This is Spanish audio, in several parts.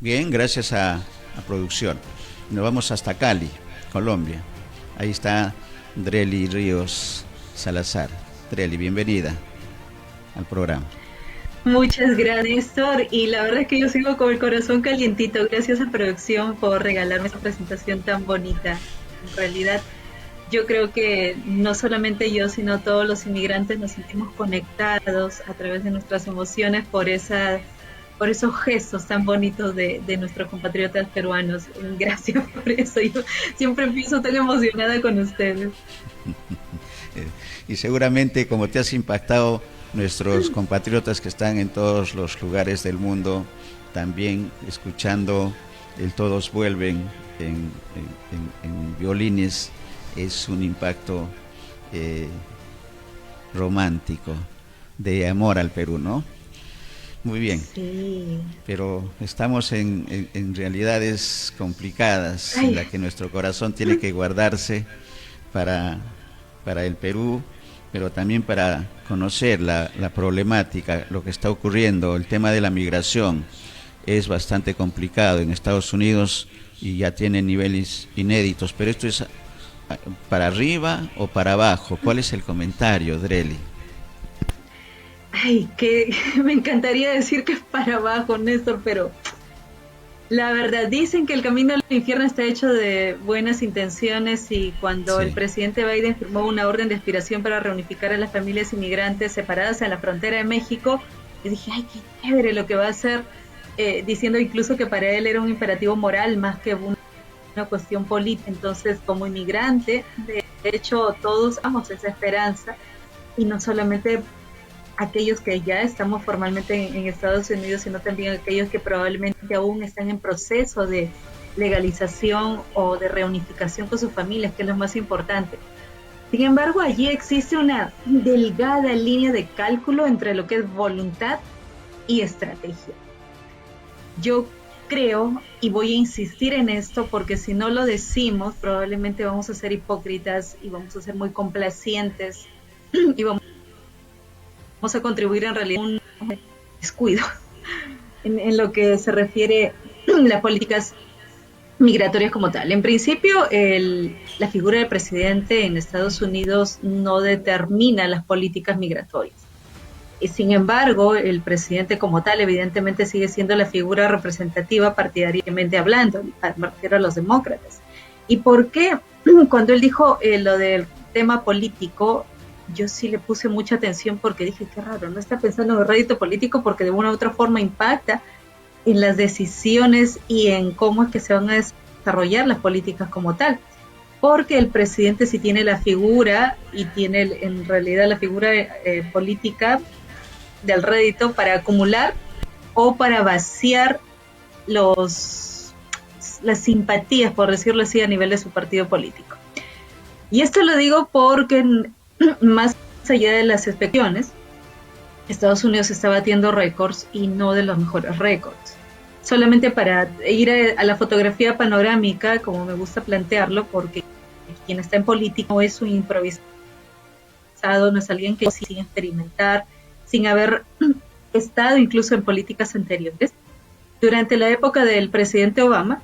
Bien, gracias a producción. Nos vamos hasta Cali, Colombia. Ahí está Dreli Ríos Salazar. Dreli, bienvenida al programa. Muchas gracias, Néstor. Y la verdad es que yo sigo con el corazón calientito. Gracias a producción por regalarme esta presentación tan bonita. En realidad, yo creo que no solamente yo, sino todos los inmigrantes nos sentimos conectados a través de nuestras emociones por esos gestos tan bonitos de nuestros compatriotas peruanos. Gracias por eso. Yo siempre empiezo tan emocionada con ustedes. Y seguramente como te has impactado, nuestros compatriotas que están en todos los lugares del mundo, también escuchando el Todos Vuelven en violines, es un impacto eh, romántico, de amor al Perú, ¿no? Muy bien, Sí. pero estamos en realidades complicadas en Ay, las que nuestro corazón tiene que guardarse para, para el Perú, pero también para conocer la problemática, lo que está ocurriendo. El tema de la migración es bastante complicado en Estados Unidos y ya tiene niveles inéditos, pero esto es para arriba o para abajo. ¿Cuál es el comentario, Dreli? ay, que me encantaría decir que es para abajo, Néstor, pero la verdad, dicen que el camino al infierno está hecho de buenas intenciones y cuando el Sí. presidente Biden firmó una orden de aspiración para reunificar a las familias inmigrantes separadas en la frontera de México, yo dije, ay, qué chévere lo que va a hacer, diciendo incluso que para él era un imperativo moral más que una cuestión política. Entonces, como inmigrante, de hecho, todos amamos esa esperanza y no solamente aquellos que ya estamos formalmente en Estados Unidos, sino también aquellos que probablemente aún están en proceso de legalización o de reunificación con sus familias, que es lo más importante. Sin embargo, allí existe una delgada línea de cálculo entre lo que es voluntad y estrategia. Yo creo, y voy a insistir en esto, porque si no lo decimos, probablemente vamos a ser hipócritas y vamos a ser muy complacientes y vamos a contribuir en realidad a un descuido en lo que se refiere a las políticas migratorias como tal. En principio, la figura del presidente en Estados Unidos no determina las políticas migratorias. Y sin embargo, el presidente como tal evidentemente sigue siendo la figura representativa partidariamente hablando, me refiero a los demócratas. ¿Y por qué? Cuando él dijo lo del tema político, yo sí le puse mucha atención porque dije, qué raro, no está pensando en el rédito político porque de una u otra forma impacta en las decisiones y en cómo es que se van a desarrollar las políticas como tal. Porque el presidente sí tiene la figura y tiene en realidad la figura política del rédito para acumular o para vaciar los, las simpatías, por decirlo así, a nivel de su partido político. Y esto lo digo porque más allá de las expectativas, Estados Unidos está batiendo récords y no de los mejores récords. Solamente para ir a la fotografía panorámica, como me gusta plantearlo, porque quien está en política no es un improvisado, no es alguien que sin experimentar, sin haber estado incluso en políticas anteriores. Durante la época del presidente Obama,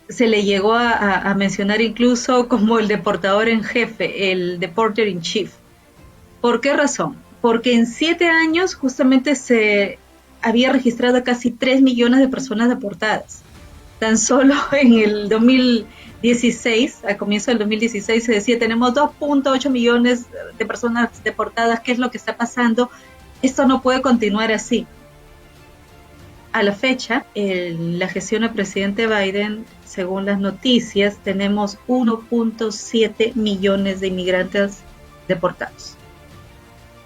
se le llegó a mencionar incluso como el deportador en jefe, el deporter in chief. ¿Por qué razón? Porque en 7 años justamente se había registrado casi 3 millones de personas deportadas. Tan solo en el 2016, a comienzo del 2016, se decía, tenemos 2.8 millones de personas deportadas, ¿qué es lo que está pasando? Esto no puede continuar así. A la fecha, en la gestión del presidente Biden, según las noticias, tenemos 1.7 millones de inmigrantes deportados.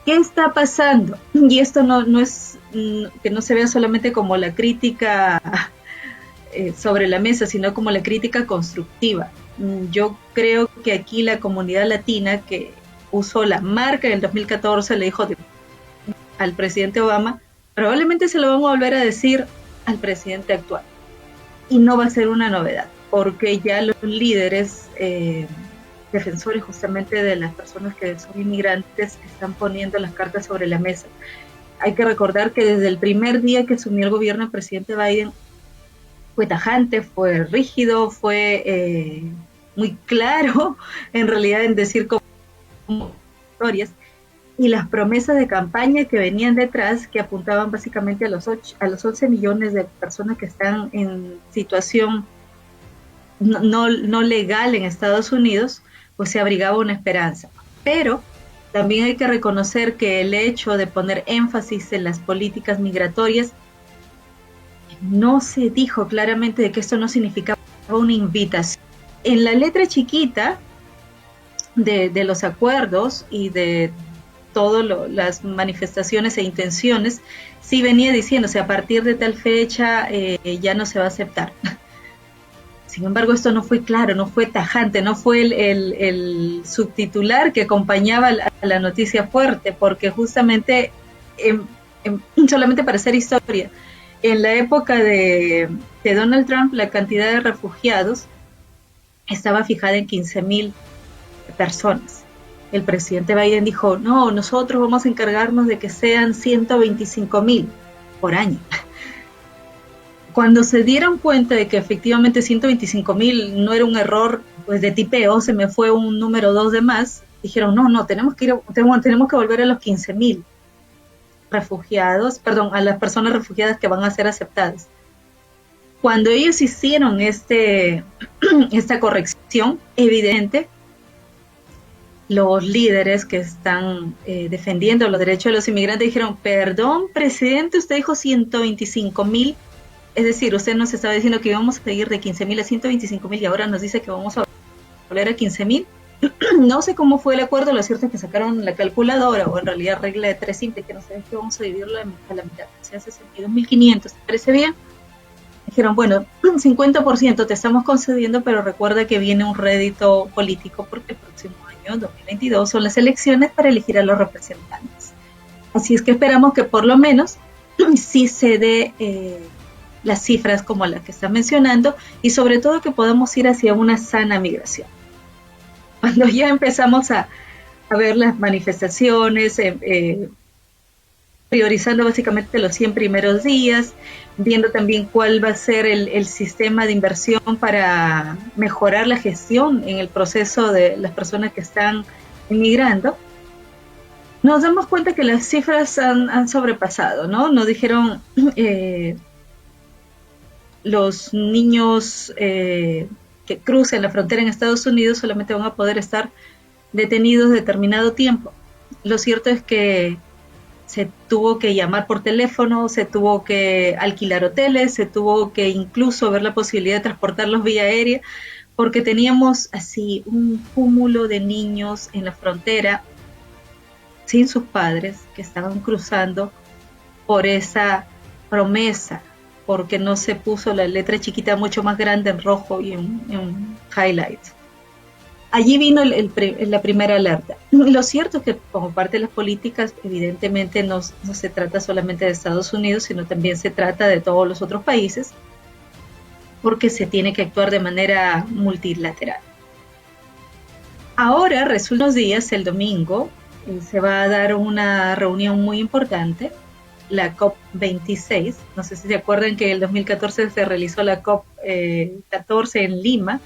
¿Qué está pasando? Y esto no es que no se vea solamente como la crítica sobre la mesa, sino como la crítica constructiva. Yo creo que aquí la comunidad latina que usó la marca en el 2014 le dijo al presidente Obama, probablemente se lo vamos a volver a decir al presidente actual. Y no va a ser una novedad, porque ya los líderes defensores justamente de las personas que son inmigrantes están poniendo las cartas sobre la mesa. hay que recordar que desde el primer día que asumió el gobierno el presidente Biden fue tajante, fue rígido, fue muy claro en realidad en decir como historias, y las promesas de campaña que venían detrás, que apuntaban básicamente a los 11 millones de personas que están en situación no legal en Estados Unidos, pues se abrigaba una esperanza. Pero también hay que reconocer que el hecho de poner énfasis en las políticas migratorias, no se dijo claramente de que esto no significaba una invitación. En la letra chiquita de los acuerdos y de todas las manifestaciones e intenciones, sí venía diciéndose a partir de tal fecha ya no se va a aceptar. Sin embargo, esto no fue claro, no fue tajante, no fue el subtitular que acompañaba a la noticia fuerte, porque justamente, solamente para hacer historia, en la época de Donald Trump, la cantidad de refugiados estaba fijada en 15,000 personas. El presidente Biden dijo, no, nosotros vamos a encargarnos de que sean 125,000 por año. Cuando se dieron cuenta de que efectivamente 125,000 no era un error pues de tipeo, se me fue un número 2 de más, dijeron, no, tenemos que volver a los 15,000 refugiados, a las personas refugiadas que van a ser aceptadas. Cuando ellos hicieron esta corrección evidente, los líderes que están defendiendo los derechos de los inmigrantes dijeron, perdón, presidente, usted dijo 125,000, es decir, usted nos estaba diciendo que íbamos a seguir de 15,000 a 125,000 y ahora nos dice que vamos a volver a 15,000. No sé cómo fue el acuerdo, lo cierto es que sacaron la calculadora, o en realidad regla de 3 simple, que no sé que vamos a dividirlo a la mitad, o sea, 62,500, ¿te parece bien? Dijeron, bueno, 50% te estamos concediendo, pero recuerda que viene un rédito político porque el próximo año, 2022, son las elecciones para elegir a los representantes. Así es que esperamos que por lo menos sí se dé las cifras como las que está mencionando y sobre todo que podamos ir hacia una sana migración. Cuando ya empezamos a ver las manifestaciones, priorizando básicamente los 100 primeros días, viendo también cuál va a ser el sistema de inversión para mejorar la gestión en el proceso de las personas que están inmigrando, nos damos cuenta que las cifras han sobrepasado, ¿no? Nos dijeron los niños que crucen la frontera en Estados Unidos solamente van a poder estar detenidos determinado tiempo. Lo cierto es que se tuvo que llamar por teléfono, se tuvo que alquilar hoteles, se tuvo que incluso ver la posibilidad de transportarlos vía aérea, porque teníamos así un cúmulo de niños en la frontera sin sus padres que estaban cruzando por esa promesa, porque no se puso la letra chiquita mucho más grande en rojo y en highlight. Allí vino la primera alerta. Lo cierto es que como parte de las políticas, evidentemente no se trata solamente de Estados Unidos, sino también se trata de todos los otros países, porque se tiene que actuar de manera multilateral. Ahora, resulta unos días, el domingo, se va a dar una reunión muy importante, la COP26. No sé si se acuerdan que en el 2014 se realizó la COP14 en Lima,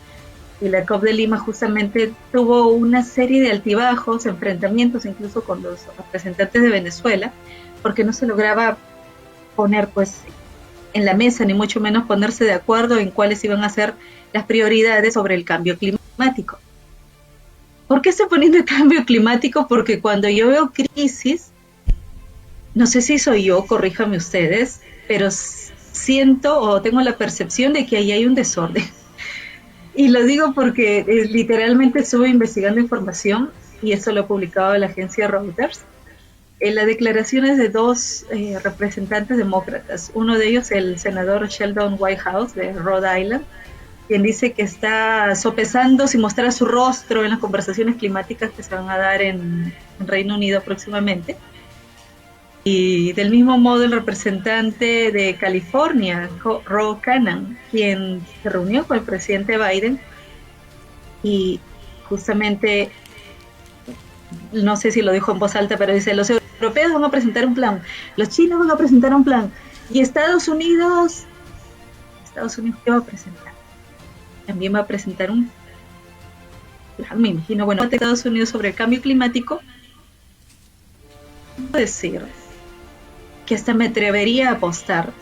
y la COP de Lima justamente tuvo una serie de altibajos, enfrentamientos incluso con los representantes de Venezuela, porque no se lograba poner pues en la mesa, ni mucho menos ponerse de acuerdo en cuáles iban a ser las prioridades sobre el cambio climático. ¿Por qué estoy poniendo el cambio climático? Porque cuando yo veo crisis, no sé si soy yo, corríjame ustedes, pero siento o tengo la percepción de que ahí hay un desorden. Y lo digo porque literalmente estuve investigando información, y eso lo ha publicado la agencia Reuters, en las declaraciones de dos representantes demócratas. Uno de ellos, el senador Sheldon Whitehouse de Rhode Island, quien dice que está sopesando si mostrar su rostro en las conversaciones climáticas que se van a dar en Reino Unido próximamente. Y del mismo modo el representante de California, Ro Khanna, quien se reunió con el presidente Biden y justamente, no sé si lo dijo en voz alta, pero dice, los europeos van a presentar un plan, los chinos van a presentar un plan, y Estados Unidos, ¿qué va a presentar? También va a presentar un plan, me imagino, bueno, Estados Unidos sobre el cambio climático, puedo decir que hasta me atrevería a apostar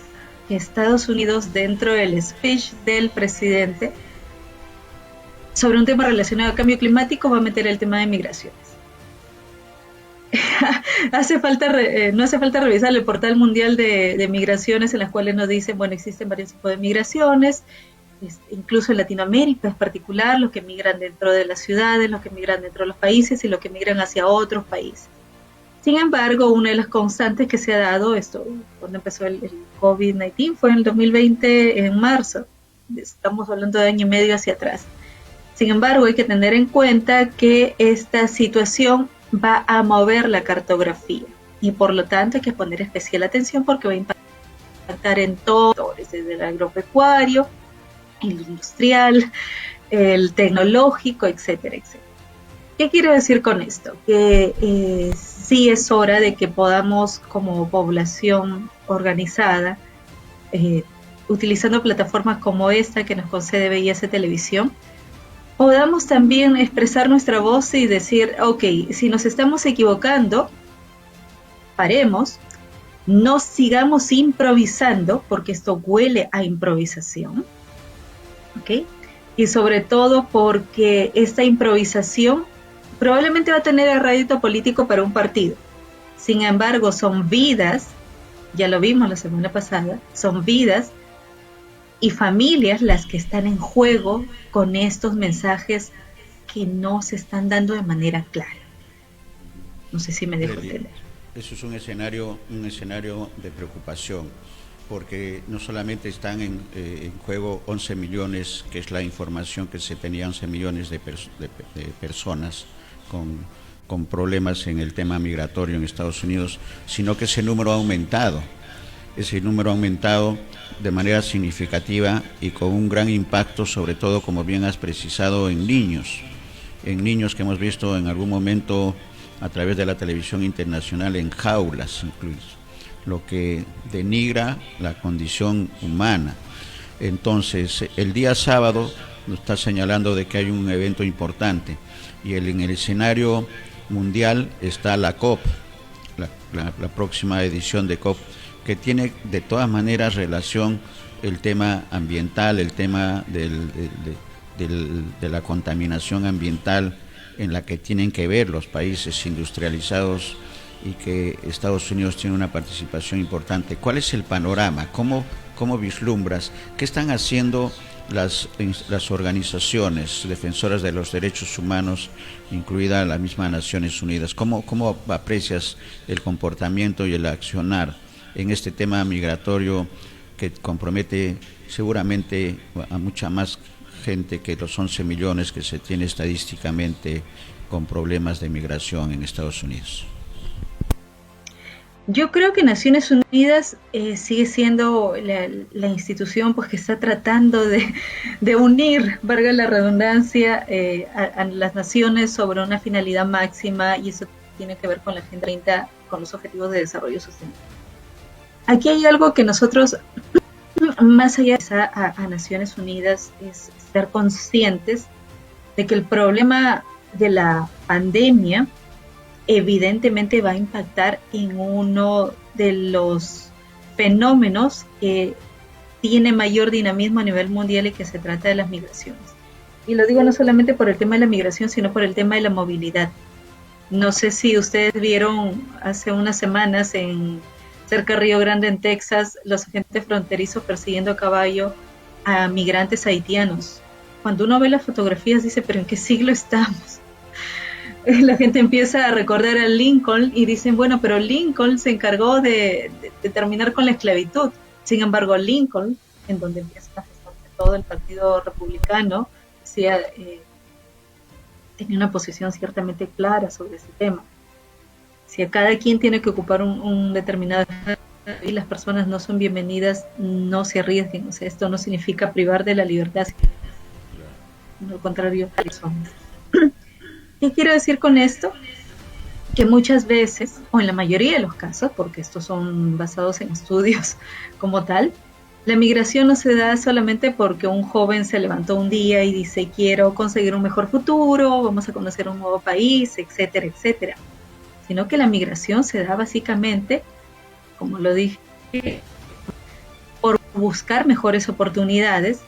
que Estados Unidos, dentro del speech del presidente sobre un tema relacionado al cambio climático, va a meter el tema de migraciones. No hace falta revisar el portal mundial de migraciones, en las cuales nos dicen, bueno, existen varios tipos de migraciones, incluso en Latinoamérica es particular, los que migran dentro de las ciudades, los que migran dentro de los países y los que migran hacia otros países. Sin embargo, una de las constantes que se ha dado, cuando empezó el COVID-19, fue en el 2020, en marzo, estamos hablando de año y medio hacia atrás. Sin embargo, hay que tener en cuenta que esta situación va a mover la cartografía y por lo tanto hay que poner especial atención porque va a impactar en todos, desde el agropecuario, el industrial, el tecnológico, etcétera, etcétera. ¿Qué quiero decir con esto? Que sí es hora de que podamos, como población organizada, utilizando plataformas como esta que nos concede VIS Televisión, podamos también expresar nuestra voz y decir, ok, si nos estamos equivocando, paremos, no sigamos improvisando, porque esto huele a improvisación, ¿ok? Y sobre todo porque esta improvisación probablemente va a tener el rédito político para un partido. Sin embargo, son vidas, ya lo vimos la semana pasada, son vidas y familias las que están en juego con estos mensajes que no se están dando de manera clara. No sé si me dejo entender. Eso es un escenario de preocupación, porque no solamente están en juego 11 millones, que es la información que se tenía, 11 millones de personas con problemas en el tema migratorio en Estados Unidos, sino que ese número ha aumentado. Ese número ha aumentado de manera significativa y con un gran impacto, sobre todo, como bien has precisado, en niños que hemos visto en algún momento a través de la televisión internacional en jaulas incluso, lo que denigra la condición humana. Entonces, el día sábado nos está señalando de que hay un evento importante y en el escenario mundial está la COP, la próxima edición de COP, que tiene de todas maneras relación el tema ambiental, el tema de la contaminación ambiental, en la que tienen que ver los países industrializados y que Estados Unidos tiene una participación importante. ¿Cuál es el panorama? ¿Cómo vislumbras? ¿Qué están haciendo las organizaciones defensoras de los derechos humanos, incluida la misma Naciones Unidas? ¿Cómo aprecias el comportamiento y el accionar en este tema migratorio que compromete seguramente a mucha más gente que los 11 millones que se tiene estadísticamente con problemas de migración en Estados Unidos? Yo creo que Naciones Unidas sigue siendo la institución pues que está tratando de unir, valga la redundancia, a las naciones sobre una finalidad máxima, y eso tiene que ver con la Agenda 30, con los Objetivos de Desarrollo Sostenible. Aquí hay algo que nosotros, más allá de a Naciones Unidas, es ser conscientes de que el problema de la pandemia evidentemente va a impactar en uno de los fenómenos que tiene mayor dinamismo a nivel mundial y que se trata de las migraciones. Y lo digo no solamente por el tema de la migración, sino por el tema de la movilidad. No sé si ustedes vieron hace unas semanas cerca de Río Grande, en Texas, los agentes fronterizos persiguiendo a caballo a migrantes haitianos. Cuando uno ve las fotografías dice, ¿pero en qué siglo estamos? La gente empieza a recordar a Lincoln y dicen, bueno, pero Lincoln se encargó de terminar con la esclavitud. Sin embargo, Lincoln, en donde empieza a gestarse todo el Partido Republicano, tenía una posición ciertamente clara sobre ese tema. Si a cada quien tiene que ocupar un determinado y las personas no son bienvenidas, no se arriesguen. O sea, esto no significa privar de la libertad, sino al contrario, personas. ¿Qué quiero decir con esto? que muchas veces, o en la mayoría de los casos, porque estos son basados en estudios como tal, la migración no se da solamente porque un joven se levantó un día y dice quiero conseguir un mejor futuro, vamos a conocer un nuevo país, etcétera, etcétera, sino que la migración se da básicamente, como lo dije, por buscar mejores oportunidades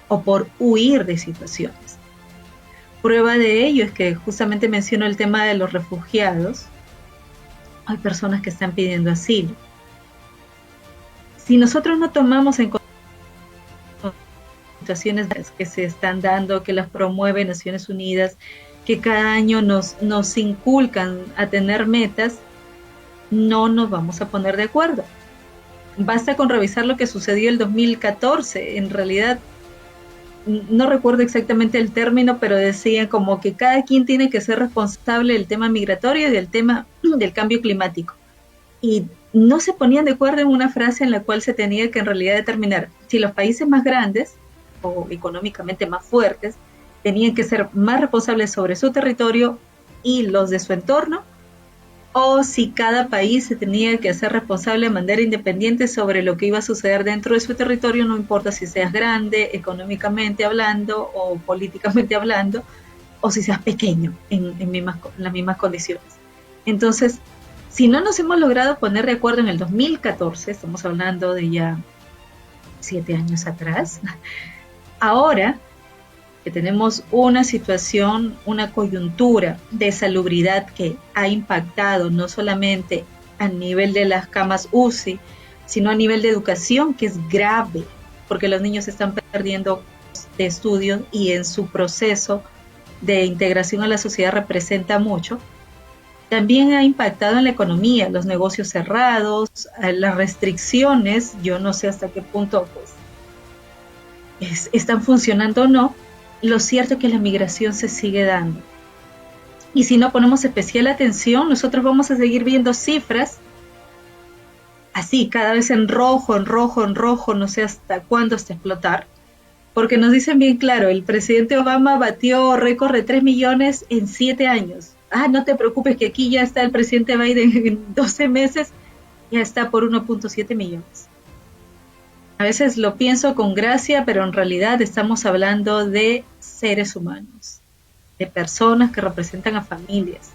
o por huir de situaciones. Prueba de ello es que justamente menciono el tema de los refugiados. Hay personas que están pidiendo asilo. Si nosotros no tomamos en cuenta situaciones que se están dando, que las promueve Naciones Unidas, que cada año nos inculcan a tener metas, no nos vamos a poner de acuerdo. Basta con revisar lo que sucedió el 2014. En realidad, no recuerdo exactamente el término, pero decían como que cada quien tiene que ser responsable del tema migratorio y del tema del cambio climático. Y no se ponían de acuerdo en una frase en la cual se tenía que en realidad determinar si los países más grandes o económicamente más fuertes tenían que ser más responsables sobre su territorio y los de su entorno, o si cada país se tenía que hacer responsable de manera independiente sobre lo que iba a suceder dentro de su territorio, no importa si seas grande, económicamente hablando o políticamente hablando, o si seas pequeño en las mismas condiciones. Entonces, si no nos hemos logrado poner de acuerdo en el 2014, estamos hablando de ya 7 años atrás, ahora que tenemos una situación, una coyuntura de salubridad que ha impactado no solamente a nivel de las camas UCI, sino a nivel de educación, que es grave, porque los niños están perdiendo de estudios y en su proceso de integración a la sociedad representa mucho. También ha impactado en la economía, los negocios cerrados, las restricciones, yo no sé hasta qué punto pues, están funcionando o no. Lo cierto es que la migración se sigue dando. Y si no ponemos especial atención, nosotros vamos a seguir viendo cifras así, cada vez en rojo, en rojo, en rojo, no sé hasta cuándo, hasta explotar. Porque nos dicen bien claro, el presidente Obama batió récord de 3 millones en 7 años. No te preocupes que aquí ya está el presidente Biden en 12 meses, ya está por 1.7 millones. A veces lo pienso con gracia, pero en realidad estamos hablando de seres humanos, de personas que representan a familias,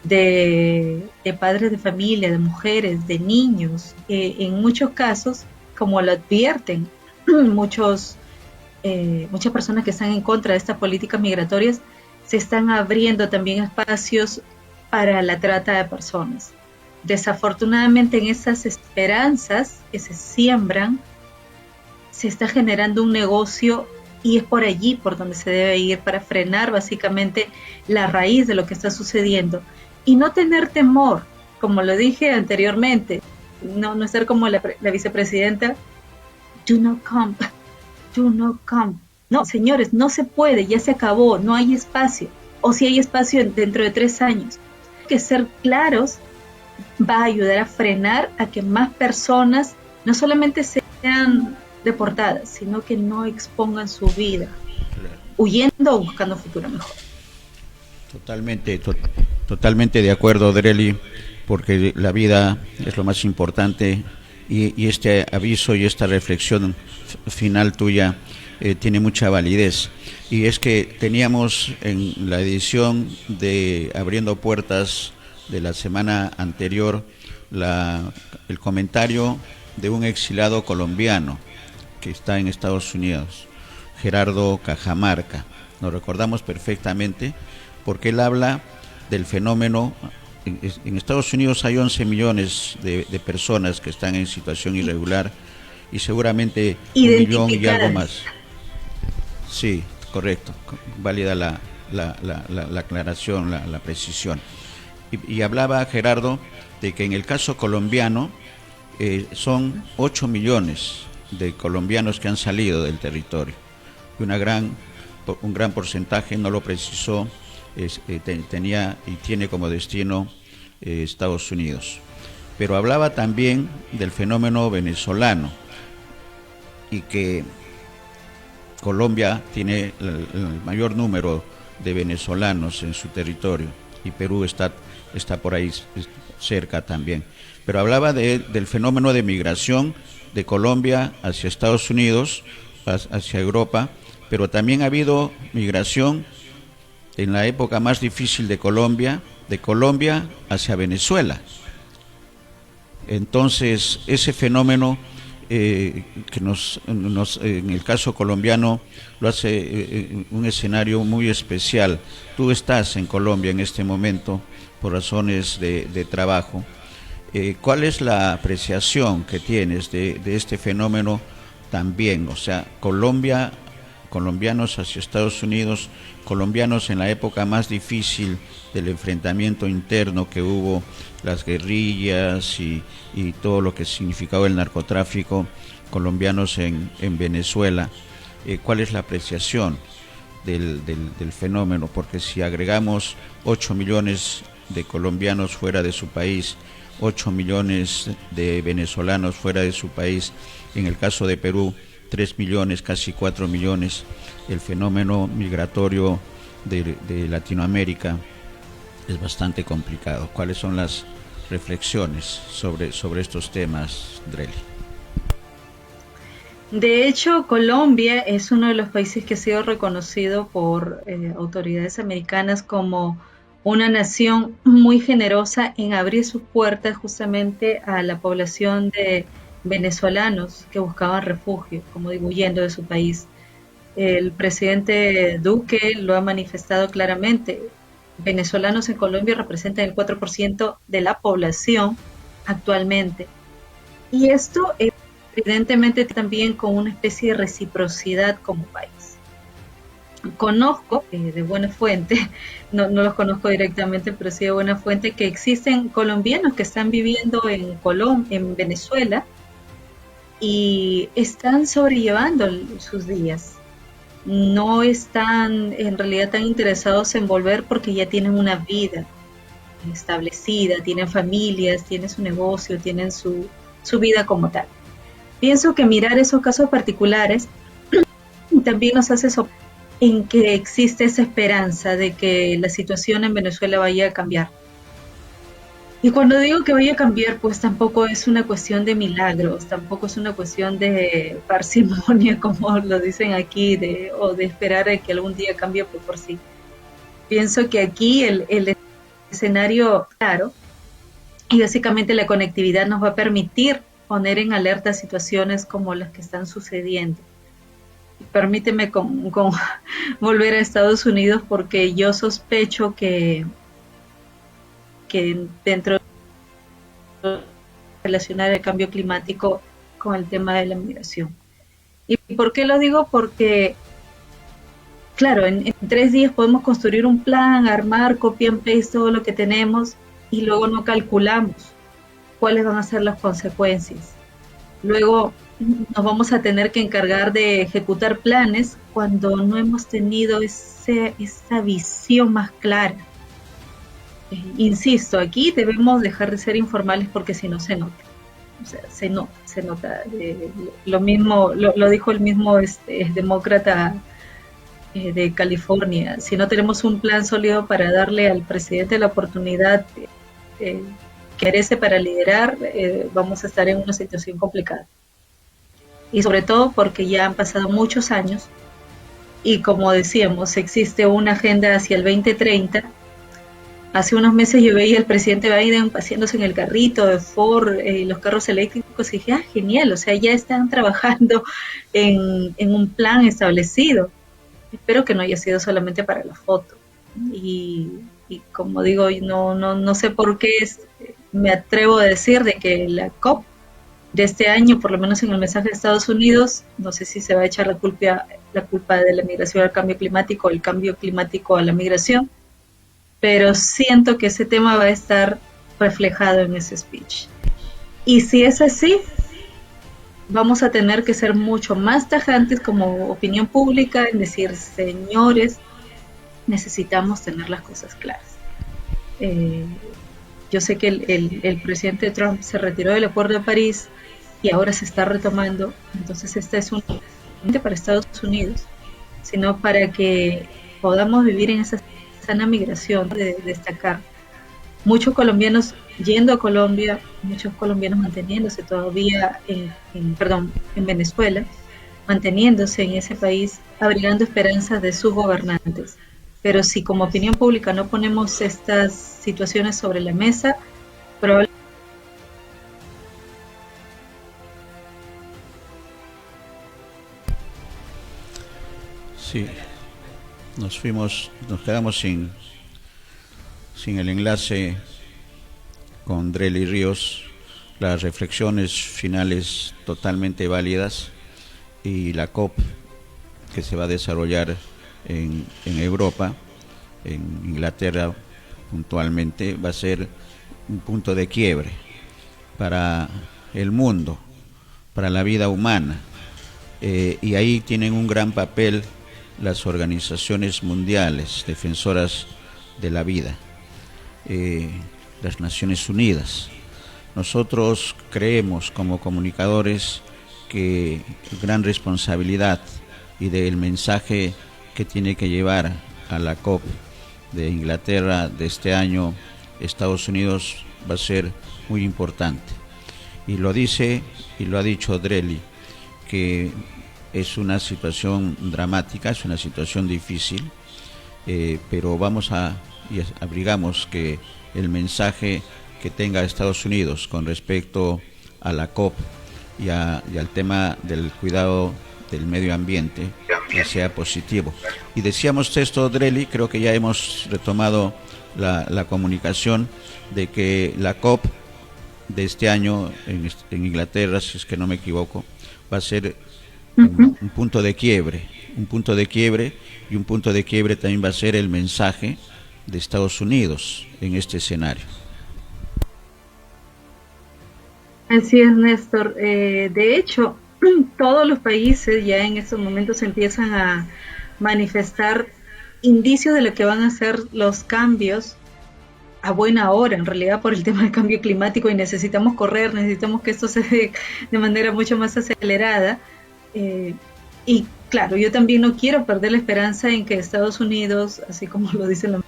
de padres de familia, de mujeres, de niños, que en muchos casos, como lo advierten muchas personas que están en contra de estas políticas migratorias, se están abriendo también espacios para la trata de personas. Desafortunadamente, en esas esperanzas que se siembran, se está generando un negocio y es por allí por donde se debe ir para frenar básicamente la raíz de lo que está sucediendo y no tener temor, como lo dije anteriormente, no ser como la vicepresidenta, do not come, do not come. No, señores, no se puede, ya se acabó, no hay espacio, o si hay espacio dentro de 3 años. Hay que ser claros, va a ayudar a frenar a que más personas no solamente sean deportadas, sino que no expongan su vida, huyendo o buscando un futuro mejor. Totalmente de acuerdo, Dreli, porque la vida es lo más importante y este aviso y esta reflexión final tuya tiene mucha validez. Y es que teníamos en la edición de Abriendo Puertas de la semana anterior el comentario de un exilado colombiano que está en Estados Unidos, Gerardo Cajamarca. Nos recordamos perfectamente porque él habla del fenómeno. En Estados Unidos hay 11 millones de personas que están en situación irregular y seguramente 1 millón y algo más. Sí, correcto, válida la aclaración, la precisión. Y hablaba Gerardo de que en el caso colombiano son 8 millones de colombianos que han salido del territorio. Un gran porcentaje, no lo precisó, tenía y tiene como destino Estados Unidos. Pero hablaba también del fenómeno venezolano y que Colombia tiene el mayor número de venezolanos en su territorio y Perú está está por ahí cerca también. Pero hablaba del fenómeno de migración de Colombia hacia Estados Unidos, hacia Europa, pero también ha habido migración en la época más difícil de Colombia hacia Venezuela. Entonces, ese fenómeno que en el caso colombiano lo hace un escenario muy especial. Tú estás en Colombia en este momento por razones de trabajo. ¿Cuál es la apreciación que tienes de este fenómeno también? O sea, colombianos hacia Estados Unidos, colombianos en la época más difícil del enfrentamiento interno que hubo, las guerrillas y todo lo que significaba el narcotráfico, colombianos en Venezuela. ¿Cuál es la apreciación del fenómeno? Porque si agregamos 8 millones de colombianos fuera de su país, 8 millones de venezolanos fuera de su país, en el caso de Perú 3 millones, casi 4 millones, el fenómeno migratorio de Latinoamérica es bastante complicado. ¿Cuáles son las reflexiones sobre estos temas, Drely? De hecho, Colombia es uno de los países que ha sido reconocido por autoridades americanas como una nación muy generosa en abrir sus puertas justamente a la población de venezolanos que buscaban refugio, como digo, huyendo de su país. El presidente Duque lo ha manifestado claramente. Venezolanos en Colombia representan el 4% de la población actualmente. Y esto evidentemente también con una especie de reciprocidad como país. Conozco de buena fuente, no los conozco directamente, pero sí de buena fuente, que existen colombianos que están viviendo en Venezuela y están sobrellevando sus días. No están en realidad tan interesados en volver porque ya tienen una vida establecida, tienen familias, tienen su negocio, tienen su vida como tal. Pienso que mirar esos casos particulares también nos hace en que existe esa esperanza de que la situación en Venezuela vaya a cambiar. Y cuando digo que vaya a cambiar, pues tampoco es una cuestión de milagros, tampoco es una cuestión de parsimonia, como lo dicen aquí, o de esperar a que algún día cambie por sí. Pienso que aquí el escenario claro, y básicamente la conectividad nos va a permitir poner en alerta situaciones como las que están sucediendo. Permíteme volver a Estados Unidos porque yo sospecho que dentro de relacionar el cambio climático con el tema de la migración. ¿Y por qué lo digo? Porque, claro, en 3 días podemos construir un plan, armar, copy and paste todo lo que tenemos y luego no calculamos cuáles van a ser las consecuencias. Luego nos vamos a tener que encargar de ejecutar planes cuando no hemos tenido esa visión más clara. Insisto, aquí debemos dejar de ser informales porque si no se nota. O sea, se nota. Lo mismo, lo dijo el mismo demócrata de California. Si no tenemos un plan sólido para darle al presidente la oportunidad que merece para liderar, vamos a estar en una situación complicada. Y sobre todo porque ya han pasado muchos años y como decíamos, existe una agenda hacia el 2030. Hace unos meses yo veía al presidente Biden paseándose en el carrito de Ford y los carros eléctricos y dije, genial, o sea, ya están trabajando en un plan establecido. Espero que no haya sido solamente para la foto. Y como digo, no sé por qué me atrevo a decir de que la COP de este año, por lo menos en el mensaje de Estados Unidos, no sé si se va a echar la culpa de la migración al cambio climático o el cambio climático a la migración, pero siento que ese tema va a estar reflejado en ese speech. Y si es así, vamos a tener que ser mucho más tajantes como opinión pública en decir, señores, necesitamos tener las cosas claras. Yo sé que el presidente Trump se retiró del Acuerdo de París y ahora se está retomando, entonces esta es un para Estados Unidos, sino para que podamos vivir en esa sana migración de destacar muchos colombianos yendo a Colombia, muchos colombianos manteniéndose todavía en Venezuela, manteniéndose en ese país, abrigando esperanzas de sus gobernantes. Pero si como opinión pública no ponemos estas situaciones sobre la mesa, probablemente... Sí, nos quedamos sin el enlace con Drely Ríos, las reflexiones finales totalmente válidas y la COP que se va a desarrollar en Europa, en Inglaterra puntualmente, va a ser un punto de quiebre para el mundo, para la vida humana, y ahí tienen un gran papel las organizaciones mundiales defensoras de la vida, las Naciones Unidas. Nosotros creemos como comunicadores que gran responsabilidad y del mensaje que tiene que llevar a la COP de Inglaterra de este año Estados Unidos va a ser muy importante. Y lo dice y lo ha dicho Drely, que es una situación dramática, es una situación difícil, pero vamos y abrigamos que el mensaje que tenga Estados Unidos con respecto a la COP y al tema del cuidado del medio ambiente, que sea positivo. Y decíamos esto, Drely, creo que ya hemos retomado la comunicación de que la COP de este año en Inglaterra, si es que no me equivoco, va a ser un punto de quiebre, y un punto de quiebre también va a ser el mensaje de Estados Unidos en este escenario. Así es, Néstor. De hecho, todos los países ya en estos momentos empiezan a manifestar indicios de lo que van a ser los cambios a buena hora, en realidad, por el tema del cambio climático, y necesitamos correr, necesitamos que esto se dé de manera mucho más acelerada. Y claro, yo también no quiero perder la esperanza en que Estados Unidos, así como lo dicen los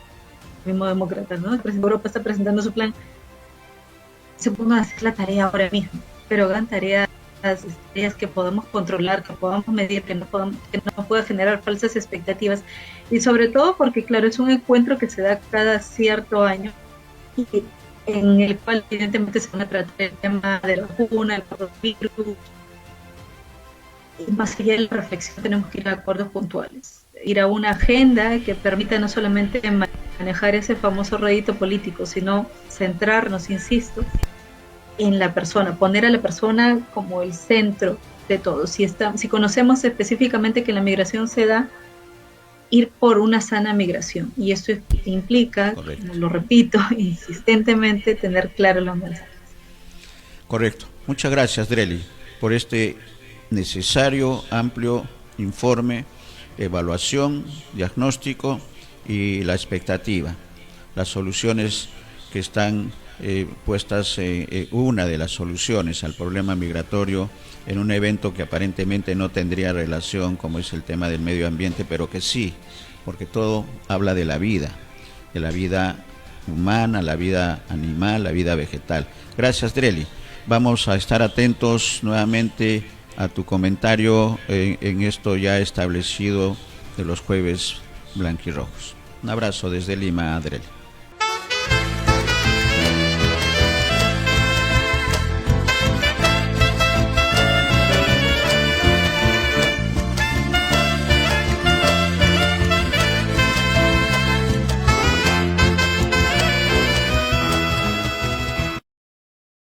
mismos demócratas, ¿no? El presidente de Europa está presentando su plan, se pongan a hacer la tarea ahora mismo, pero hagan tareas que podamos controlar, que podamos medir, que no pueda generar falsas expectativas, y sobre todo porque, claro, es un encuentro que se da cada cierto año y en el cual evidentemente se van a tratar el tema de la vacuna, el coronavirus. Y más allá de la reflexión tenemos que ir a acuerdos puntuales, ir a una agenda que permita no solamente manejar ese famoso rédito político, sino centrarnos, insisto, en la persona, poner a la persona como el centro de todo. Si conocemos específicamente que la migración se da, ir por una sana migración, y esto implica, lo repito insistentemente, tener claro los mensajes. Correcto. Muchas gracias, Drely, por este necesario, amplio informe, evaluación, diagnóstico y la expectativa, las soluciones que están puestas, una de las soluciones al problema migratorio en un evento que aparentemente no tendría relación, como es el tema del medio ambiente, pero que sí, porque todo habla de la vida humana, la vida animal, la vida vegetal. Gracias, Drely. Vamos a estar atentos nuevamente a tu comentario en esto ya establecido de los jueves blanquirrojos. Un abrazo desde Lima, Drely.